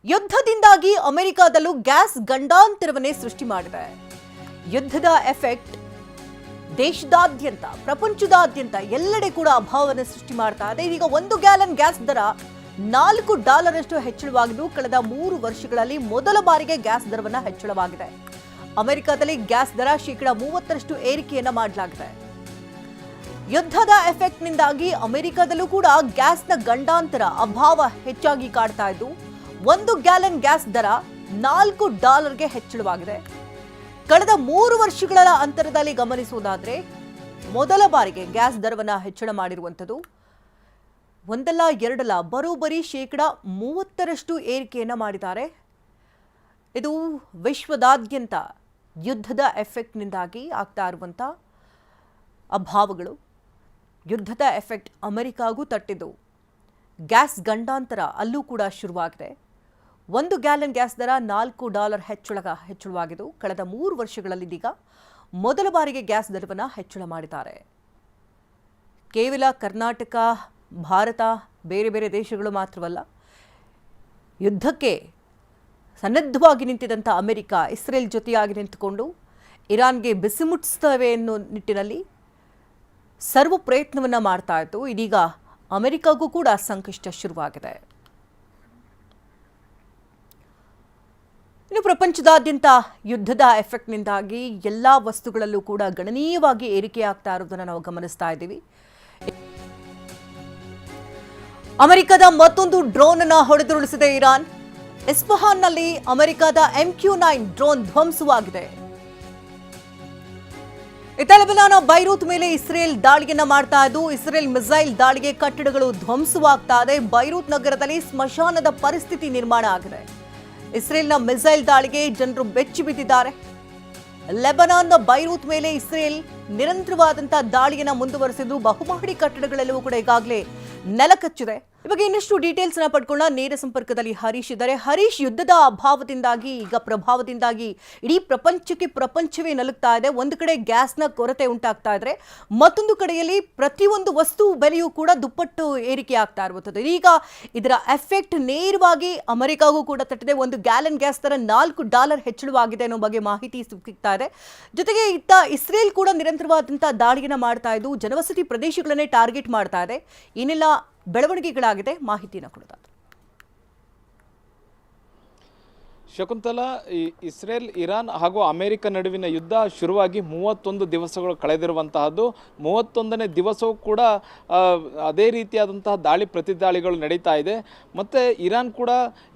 ಯುದ್ಧದಿಂದಾಗಿ ಅಮೆರಿಕದಲ್ಲೂ gas ಗಂಡಾಂತರವನ್ನೇ ಸೃಷ್ಟಿ ಮಾಡಿದೆ. ಯುದ್ಧದ ಎಫೆಕ್ಟ್ ದೇಶದಾದ್ಯಂತ, ಪ್ರಪಂಚದಾದ್ಯಂತ ಎಲ್ಲೆಡೆ ಕೂಡ ಅಭಾವವನ್ನು ಸೃಷ್ಟಿ ಮಾಡ್ತಾ ಇದೆ. ಇದೀಗ 1 ಗ್ಯಾಲನ್ ಗ್ಯಾಸ್ ದರ $4 ಅಷ್ಟು ಹೆಚ್ಚಳವಾಗಿದ್ದು, ಕಳೆದ 3 ವರ್ಷಗಳಲ್ಲಿ ಮೊದಲ ಬಾರಿಗೆ ಗ್ಯಾಸ್ ದರವನ್ನು ಹೆಚ್ಚಳವಾಗಿದೆ. ಅಮೆರಿಕದಲ್ಲಿ ಗ್ಯಾಸ್ ದರ -30% ಏರಿಕೆಯನ್ನ ಮಾಡಲಾಗಿದೆ. ಯುದ್ಧದ ಎಫೆಕ್ಟ್ನಿಂದಾಗಿ ಅಮೆರಿಕದಲ್ಲೂ ಕೂಡ ಗ್ಯಾಸ್ನ ಗಂಡಾಂತರ ಅಭಾವ ಹೆಚ್ಚಾಗಿ ಕಾಡ್ತಾ ಇದ್ದು, 1 ಗ್ಯಾಲನ್ ಗ್ಯಾಸ್ ದರ $4ಗೆ ಹೆಚ್ಚಳವಾಗಿದೆ. ಕಳೆದ 3 ವರ್ಷಗಳ ಅಂತರದಲ್ಲಿ ಗಮನಿಸುವುದಾದ್ರೆ ಮೊದಲ ಬಾರಿಗೆ ಗ್ಯಾಸ್ ದರವನ್ನು ಹೆಚ್ಚಳ ಮಾಡಿರುವಂಥದ್ದು. ಒಂದಲ್ಲ ಎರಡಲ್ಲ, ಬರೋಬ್ಬರಿ -30% ಏರಿಕೆಯನ್ನು ಮಾಡಿದ್ದಾರೆ. ಇದು ವಿಶ್ವದಾದ್ಯಂತ ಯುದ್ಧದ ಎಫೆಕ್ಟ್ನಿಂದಾಗಿ ಆಗ್ತಾ ಇರುವಂಥ ಅಭಾವಗಳು. ಯುದ್ಧದ ಎಫೆಕ್ಟ್ ಅಮೆರಿಕಾಗೂ ತಟ್ಟಿದ್ದು, ಗ್ಯಾಸ್ ಗಂಡಾಂತರ ಅಲ್ಲೂ ಕೂಡ ಶುರುವಾಗಿದೆ. 1 ಗ್ಯಾಲನ್ ಗ್ಯಾಸ್ ದರ $4 ಹೆಚ್ಚಳವಾಗಿದ್ದು, ಕಳೆದ 3 ವರ್ಷಗಳಲ್ಲಿ ಇದೀಗ ಮೊದಲ ಬಾರಿಗೆ ಗ್ಯಾಸ್ ದರವನ್ನು ಹೆಚ್ಚಳ ಮಾಡಿದ್ದಾರೆ. ಕೇವಲ ಕರ್ನಾಟಕ, ಭಾರತ, ಬೇರೆ ಬೇರೆ ದೇಶಗಳು ಮಾತ್ರವಲ್ಲ, ಯುದ್ಧಕ್ಕೆ ಸನ್ನದ್ಧವಾಗಿ ನಿಂತಿದ್ದಂಥ ಅಮೆರಿಕ, ಇಸ್ರೇಲ್ ಜೊತೆಯಾಗಿ ನಿಂತುಕೊಂಡು ಇರಾನ್ಗೆ ಬಿಸಿ ಮುಟ್ಟಿಸ್ತವೆ ಎನ್ನುವ ನಿಟ್ಟಿನಲ್ಲಿ ಸರ್ವ ಪ್ರಯತ್ನವನ್ನು ಮಾಡ್ತಾ ಇತ್ತು. ಇದೀಗ ಅಮೆರಿಕಗೂ ಕೂಡ ಸಂಕಷ್ಟ ಶುರುವಾಗಿದೆ. ಇನ್ನು ಪ್ರಪಂಚದಾದ್ಯಂತ ಯುದ್ಧದ ಎಫೆಕ್ಟ್ನಿಂದಾಗಿ ಎಲ್ಲ ವಸ್ತುಗಳಲ್ಲೂ ಕೂಡ ಗಣನೀಯವಾಗಿ ಏರಿಕೆಯಾಗ್ತಾ ಇರೋದನ್ನು ನಾವು ಗಮನಿಸ್ತಾ ಇದ್ದೀವಿ. ಅಮೆರಿಕದ ಮತ್ತೊಂದು ಡ್ರೋನ್ ಅನ್ನು ಹೊಡೆದುರುಳಿಸಿದೆ ಇರಾನ್. ಇಸ್ಫಹಾನ್ನಲ್ಲಿ ಅಮೆರಿಕದ MQ-9 ಡ್ರೋನ್ ಧ್ವಂಸವಾಗಿದೆ. ಲೆಬನಾನ್ನ ಬೈರೂತ್ ಮೇಲೆ ಇಸ್ರೇಲ್ ದಾಳಿಯನ್ನ ಮಾಡ್ತಾ ಇದ್ದು, ಇಸ್ರೇಲ್ ಮಿಸೈಲ್ ದಾಳಿಗೆ ಕಟ್ಟಡಗಳು ಧ್ವಂಸವಾಗ್ತಾ ಇದೆ. ಬೈರೂತ್ ನಗರದಲ್ಲಿ ಸ್ಮಶಾನದ ಪರಿಸ್ಥಿತಿ ನಿರ್ಮಾಣ ಆಗಿದೆ. ಇಸ್ರೇಲ್ನ ಮಿಸೈಲ್ ದಾಳಿಗೆ ಜನರು ಬೆಚ್ಚಿ ಬಿದ್ದಿದ್ದಾರೆ. ಲೆಬನಾನ್ನ ಬೈರೂತ್ ಮೇಲೆ ಇಸ್ರೇಲ್ ನಿರಂತರವಾದಂತಹ ದಾಳಿಯನ್ನ ಮುಂದುವರೆಸಿದ್ದು, ಬಹುಮಹಡಿ ಕಟ್ಟಡಗಳೆಲ್ಲವೂ ಕೂಡ ಈಗಾಗಲೇ ನೆಲಕಚ್ಚಿದೆ. ಈ ಬಗ್ಗೆ ಇನ್ನಷ್ಟು ಡೀಟೇಲ್ಸ್ ಅನ್ನ ಪಡ್ಕೊಳ್ಳೋಣ. ನೇರ ಸಂಪರ್ಕದಲ್ಲಿ ಹರೀಶ್ ಇದ್ದಾರೆ. ಹರೀಶ್, ಯುದ್ಧದ ಅಭಾವದಿಂದಾಗಿ, ಈಗ ಪ್ರಭಾವದಿಂದಾಗಿ ಇಡೀ ಪ್ರಪಂಚವೇ ನಲುಗ್ತಾ ಇದೆ. ಒಂದು ಕಡೆ ಗ್ಯಾಸ್ನ ಕೊರತೆ ಉಂಟಾಗ್ತಾ ಇದ್ರೆ, ಮತ್ತೊಂದು ಕಡೆಯಲ್ಲಿ ಪ್ರತಿಯೊಂದು ವಸ್ತು ಬೆಲೆಯೂ ಕೂಡ ದುಪ್ಪಟ್ಟು ಏರಿಕೆ ಆಗ್ತಾ ಇರುವಂಥದ್ದು. ಈಗ ಇದರ ಎಫೆಕ್ಟ್ ನೇರವಾಗಿ ಅಮೆರಿಕಾಗೂ ಕೂಡ ತಟ್ಟಿದೆ. 1 ಗ್ಯಾಲನ್ ಗ್ಯಾಸ್ ದರ $4 ಹೆಚ್ಚಳವಾಗಿದೆ ಅನ್ನೋ ಬಗ್ಗೆ ಮಾಹಿತಿ ಸಿಗ್ತಾ ಇದೆ. ಜೊತೆಗೆ ಇತ್ತ ಇಸ್ರೇಲ್ ಕೂಡ ನಿರಂತರವಾದಂತಹ ದಾಳಿಯನ್ನ ಮಾಡ್ತಾ ಇದ್ದು, ಜನವಸತಿ ಪ್ರದೇಶಗಳನ್ನೇ ಟಾರ್ಗೆಟ್ ಮಾಡ್ತಾ ಇದೆ. ಏನೆಲ್ಲ ಬೆಳವಣಿಗೆಗಳಾಗಿದೆ, ಮಾಹಿತಿಯನ್ನು ಕೊಡೋದಾದ್ರೆ. ಶಕುಂತಲಾ, ಇಸ್ರೇಲ್, ಇರಾನ್ ಹಾಗೂ ಅಮೆರಿಕ ನಡುವಿನ ಯುದ್ಧ ಶುರುವಾಗಿ 31 ದಿವಸಗಳು ಕಳೆದಿರುವಂತಹದ್ದು. 31ನೇ ದಿವಸವೂ ಕೂಡ ಅದೇ ರೀತಿಯಾದಂತಹ ದಾಳಿ ಪ್ರತಿದಾಳಿಗಳು ನಡೀತಾ ಇದೆ. ಮತ್ತು ಇರಾನ್ ಕೂಡ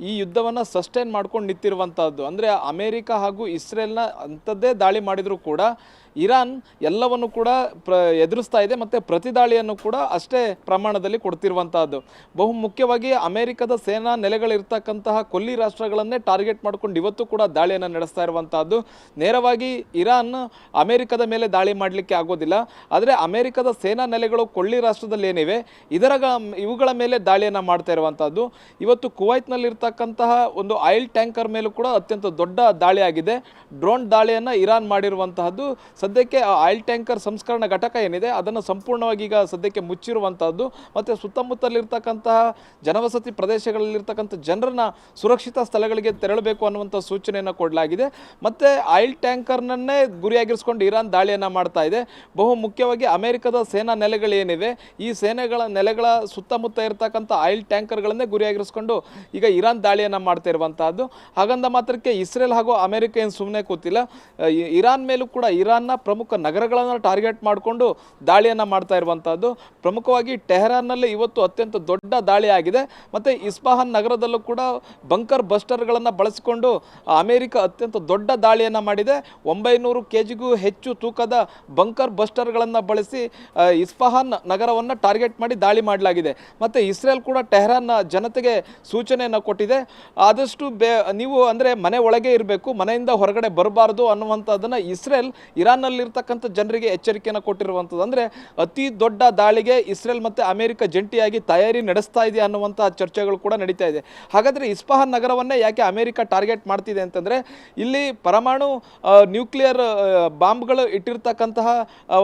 ಈ ಯುದ್ಧವನ್ನು ಸಸ್ಟೈನ್ ಮಾಡ್ಕೊಂಡು ನಿಂತಿರುವಂತಹದ್ದು. ಅಂದರೆ ಅಮೆರಿಕ ಹಾಗೂ ಇಸ್ರೇಲ್ನ ಅಂಥದ್ದೇ ದಾಳಿ ಮಾಡಿದರೂ ಕೂಡ ಇರಾನ್ ಎಲ್ಲವನ್ನು ಕೂಡ ಎದುರಿಸ್ತಾ ಇದೆ ಮತ್ತು ಪ್ರತಿದಾಳಿಯನ್ನು ಕೂಡ ಅಷ್ಟೇ ಪ್ರಮಾಣದಲ್ಲಿ ಕೊಡ್ತಿರುವಂತಹದ್ದು. ಬಹು ಮುಖ್ಯವಾಗಿ ಅಮೆರಿಕದ ಸೇನಾ ನೆಲೆಗಳಿರ್ತಕ್ಕಂತಹ ಕೊಲ್ಲಿ ರಾಷ್ಟ್ರಗಳನ್ನೇ ಟಾರ್ಗೆಟ್ ಮಾಡ್ಕೊಂಡು ಇವತ್ತು ಕೂಡ ದಾಳಿಯನ್ನು ನಡೆಸ್ತಾ ಇರುವಂತಹದ್ದು. ನೇರವಾಗಿ ಇರಾನ್ ಅಮೆರಿಕದ ಮೇಲೆ ದಾಳಿ ಮಾಡಲಿಕ್ಕೆ ಆಗೋದಿಲ್ಲ, ಆದರೆ ಅಮೆರಿಕದ ಸೇನಾ ನೆಲೆಗಳು ಕೊಲ್ಲಿ ರಾಷ್ಟ್ರದಲ್ಲಿ ಏನಿವೆ ಇವುಗಳ ಮೇಲೆ ದಾಳಿಯನ್ನು ಮಾಡ್ತಾ ಇರುವಂತಹದ್ದು. ಇವತ್ತು ಕುವೈತ್ನಲ್ಲಿರ್ತಕ್ಕಂತಹ ಒಂದು ಆಯಿಲ್ ಟ್ಯಾಂಕರ್ ಮೇಲೂ ಕೂಡ ಅತ್ಯಂತ ದೊಡ್ಡ ದಾಳಿ ಆಗಿದೆ. ಡ್ರೋನ್ ದಾಳಿಯನ್ನು ಇರಾನ್ ಮಾಡಿರುವಂತಹದ್ದು. ಸದ್ಯಕ್ಕೆ ಆಯಿಲ್ ಟ್ಯಾಂಕರ್ ಸಂಸ್ಕರಣಾ ಘಟಕ ಏನಿದೆ ಅದನ್ನು ಸಂಪೂರ್ಣವಾಗಿ ಈಗ ಸದ್ಯಕ್ಕೆ ಮುಚ್ಚಿರುವಂತಹದ್ದು. ಮತ್ತು ಸುತ್ತಮುತ್ತಲಿರ್ತಕ್ಕಂತಹ ಜನವಸತಿ ಪ್ರದೇಶಗಳಲ್ಲಿರ್ತಕ್ಕಂಥ ಜನರನ್ನ ಸುರಕ್ಷಿತ ಸ್ಥಳಗಳಿಗೆ ತೆರಳಬೇಕು ಅನ್ನುವಂಥ ಸೂಚನೆಯನ್ನು ಕೊಡಲಾಗಿದೆ. ಮತ್ತು ಆಯಿಲ್ ಟ್ಯಾಂಕರ್ನನ್ನೇ ಗುರಿಯಾಗಿರಿಸಿಕೊಂಡು ಇರಾನ್ ದಾಳಿಯನ್ನು ಮಾಡ್ತಾ ಇದೆ. ಬಹು ಮುಖ್ಯವಾಗಿ ಅಮೆರಿಕದ ಸೇನಾ ನೆಲೆಗಳೇನಿವೆ ಈ ಸೇನೆಗಳ ನೆಲೆಗಳ ಸುತ್ತಮುತ್ತ ಇರತಕ್ಕಂಥ ಆಯಿಲ್ ಟ್ಯಾಂಕರ್ಗಳನ್ನೇ ಗುರಿಯಾಗಿರಿಸಿಕೊಂಡು ಈಗ ಇರಾನ್ ದಾಳಿಯನ್ನು ಮಾಡ್ತಾ ಇರುವಂತಹದ್ದು. ಹಾಗಂದ ಮಾತ್ರಕ್ಕೆ ಇಸ್ರೇಲ್ ಹಾಗೂ ಅಮೆರಿಕ ಏನು ಸುಮ್ಮನೆ ಕೂತಿಲ್ಲ. ಇರಾನ್ ಮೇಲೂ ಕೂಡ ಇರಾನ್ನ ಪ್ರಮುಖ ನಗರಗಳನ್ನು ಟಾರ್ಗೆಟ್ ಮಾಡಿಕೊಂಡು ದಾಳಿಯನ್ನು ಮಾಡ್ತಾ ಇರುವಂತಹದ್ದು. ಪ್ರಮುಖವಾಗಿ ಟೆಹರಾನ್ನಲ್ಲಿ ಇವತ್ತು ಅತ್ಯಂತ ದೊಡ್ಡ ದಾಳಿ ಆಗಿದೆ. ಮತ್ತು ಇಸ್ಫಹಾನ್ ನಗರದಲ್ಲೂ ಕೂಡ ಬಂಕರ್ ಬಸ್ಟರ್ಗಳನ್ನು ಬಳಸಿಕೊಂಡು ಅಮೆರಿಕ ಅತ್ಯಂತ ದೊಡ್ಡ ದಾಳಿಯನ್ನು ಮಾಡಿದೆ. 900 kgಗೂ ಹೆಚ್ಚು ತೂಕದ ಬಂಕರ್ ಬಸ್ಟರ್ಗಳನ್ನು ಬಳಸಿ ಇಸ್ಫಹಾನ್ ನಗರವನ್ನು ಟಾರ್ಗೆಟ್ ಮಾಡಿ ದಾಳಿ ಮಾಡಲಾಗಿದೆ. ಮತ್ತು ಇಸ್ರೇಲ್ ಕೂಡ ಟೆಹರಾನ್ನ ಜನತೆಗೆ ಸೂಚನೆಯನ್ನು ಕೊಟ್ಟಿದೆ. ಆದಷ್ಟು ನೀವು ಅಂದರೆ ಮನೆ ಒಳಗೆ ಇರಬೇಕು, ಮನೆಯಿಂದ ಹೊರಗಡೆ ಬರಬಾರ್ದು ಅನ್ನುವಂಥದ್ದನ್ನು ಇಸ್ರೇಲ್ ಇರಾನ್ನ ಇರಾನ್ನಲ್ಲಿರ್ತಕ್ಕಂಥ ಜನರಿಗೆ ಎಚ್ಚರಿಕೆಯನ್ನು ಕೊಟ್ಟಿರುವಂಥದ್ದು. ಅಂದರೆ ಅತಿ ದೊಡ್ಡ ದಾಳಿಗೆ ಇಸ್ರೇಲ್ ಮತ್ತು ಅಮೆರಿಕ ಜಂಟಿಯಾಗಿ ತಯಾರಿ ನಡೆಸ್ತಾ ಇದೆ ಅನ್ನುವಂಥ ಚರ್ಚೆಗಳು ಕೂಡ ನಡೀತಾ ಇದೆ. ಹಾಗಾದರೆ ಇಸ್ಫಹಾನ್ ನಗರವನ್ನೇ ಯಾಕೆ ಅಮೆರಿಕ ಟಾರ್ಗೆಟ್ ಮಾಡ್ತಿದೆ ಅಂತಂದರೆ ಇಲ್ಲಿ ಪರಮಾಣು ನ್ಯೂಕ್ಲಿಯರ್ ಬಾಂಬ್ಗಳು ಇಟ್ಟಿರ್ತಕ್ಕಂತಹ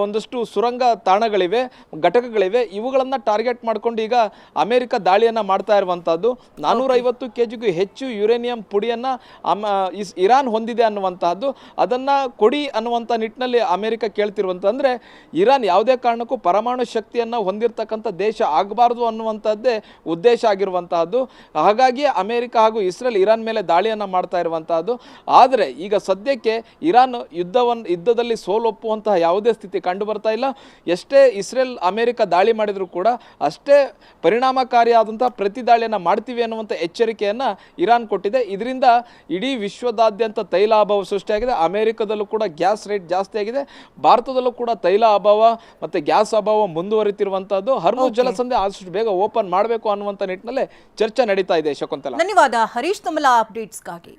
ಒಂದಷ್ಟು ಸುರಂಗ ತಾಣಗಳಿವೆ, ಘಟಕಗಳಿವೆ. ಇವುಗಳನ್ನು ಟಾರ್ಗೆಟ್ ಮಾಡ್ಕೊಂಡು ಈಗ ಅಮೆರಿಕ ದಾಳಿಯನ್ನು ಮಾಡ್ತಾ ಇರುವಂಥದ್ದು. 450 kgಗೂ ಹೆಚ್ಚು ಯುರೇನಿಯಂ ಪುಡಿಯನ್ನು ಇರಾನ್ ಹೊಂದಿದೆ ಅನ್ನುವಂತಹದ್ದು. ಅದನ್ನು ಕೊಡಿ ಅನ್ನುವಂಥ ನಿಟ್ಟಿನಲ್ಲಿ ಅಮೆರಿಕ ಕೇಳ್ತಿರುವಂಥ, ಅಂದರೆ ಇರಾನ್ ಯಾವುದೇ ಕಾರಣಕ್ಕೂ ಪರಮಾಣು ಶಕ್ತಿಯನ್ನು ಹೊಂದಿರತಕ್ಕಂಥ ದೇಶ ಆಗಬಾರ್ದು ಅನ್ನುವಂಥದ್ದೇ ಉದ್ದೇಶ ಆಗಿರುವಂತಹದ್ದು. ಹಾಗಾಗಿ ಅಮೆರಿಕ ಹಾಗೂ ಇಸ್ರೇಲ್ ಇರಾನ್ ಮೇಲೆ ದಾಳಿಯನ್ನು ಮಾಡ್ತಾ ಇರುವಂತಹದ್ದು. ಆದರೆ ಈಗ ಸದ್ಯಕ್ಕೆ ಇರಾನ್ ಯುದ್ಧದಲ್ಲಿ ಸೋಲೊಪ್ಪುವಂತಹ ಯಾವುದೇ ಸ್ಥಿತಿ ಕಂಡು ಬರ್ತಾ ಇಲ್ಲ. ಎಷ್ಟೇ ಇಸ್ರೇಲ್ ಅಮೆರಿಕ ದಾಳಿ ಮಾಡಿದರೂ ಕೂಡ ಅಷ್ಟೇ ಪರಿಣಾಮಕಾರಿಯಾದಂಥ ಪ್ರತಿ ದಾಳಿಯನ್ನು ಮಾಡ್ತೀವಿ ಅನ್ನುವಂಥ ಎಚ್ಚರಿಕೆಯನ್ನು ಇರಾನ್ ಕೊಟ್ಟಿದೆ. ಇದರಿಂದ ಇಡೀ ವಿಶ್ವದಾದ್ಯಂತ ತೈಲ ಅಭಾವ ಸೃಷ್ಟಿಯಾಗಿದೆ. ಅಮೆರಿಕದಲ್ಲೂ ಕೂಡ ಗ್ಯಾಸ್ ರೇಟ್ ಜಾಸ್ತಿ ಆಗಿದೆ. ಭಾರತದಲ್ಲೂ ಕೂಡ ತೈಲ ಅಭಾವ ಮತ್ತು ಗ್ಯಾಸ್ ಅಭಾವ ಮುಂದುವರಿತಿರುವಂಥದ್ದು. ಹರ್ಮುಜ್ ಜಲಸಂಧಿ ಆದಷ್ಟು ಬೇಗ ಓಪನ್ ಮಾಡಬೇಕು ಅನ್ನುವಂಥ ನಿಟ್ಟಿನಲ್ಲಿ ಚರ್ಚೆ ನಡೀತಾ ಇದೆ. ಶಕುಂತಲಾ, ಧನ್ಯವಾದ ಹರೀಶ್, ತಮ್ಮ ಅಪ್ಡೇಟ್ಸ್ಗಾಗಿ.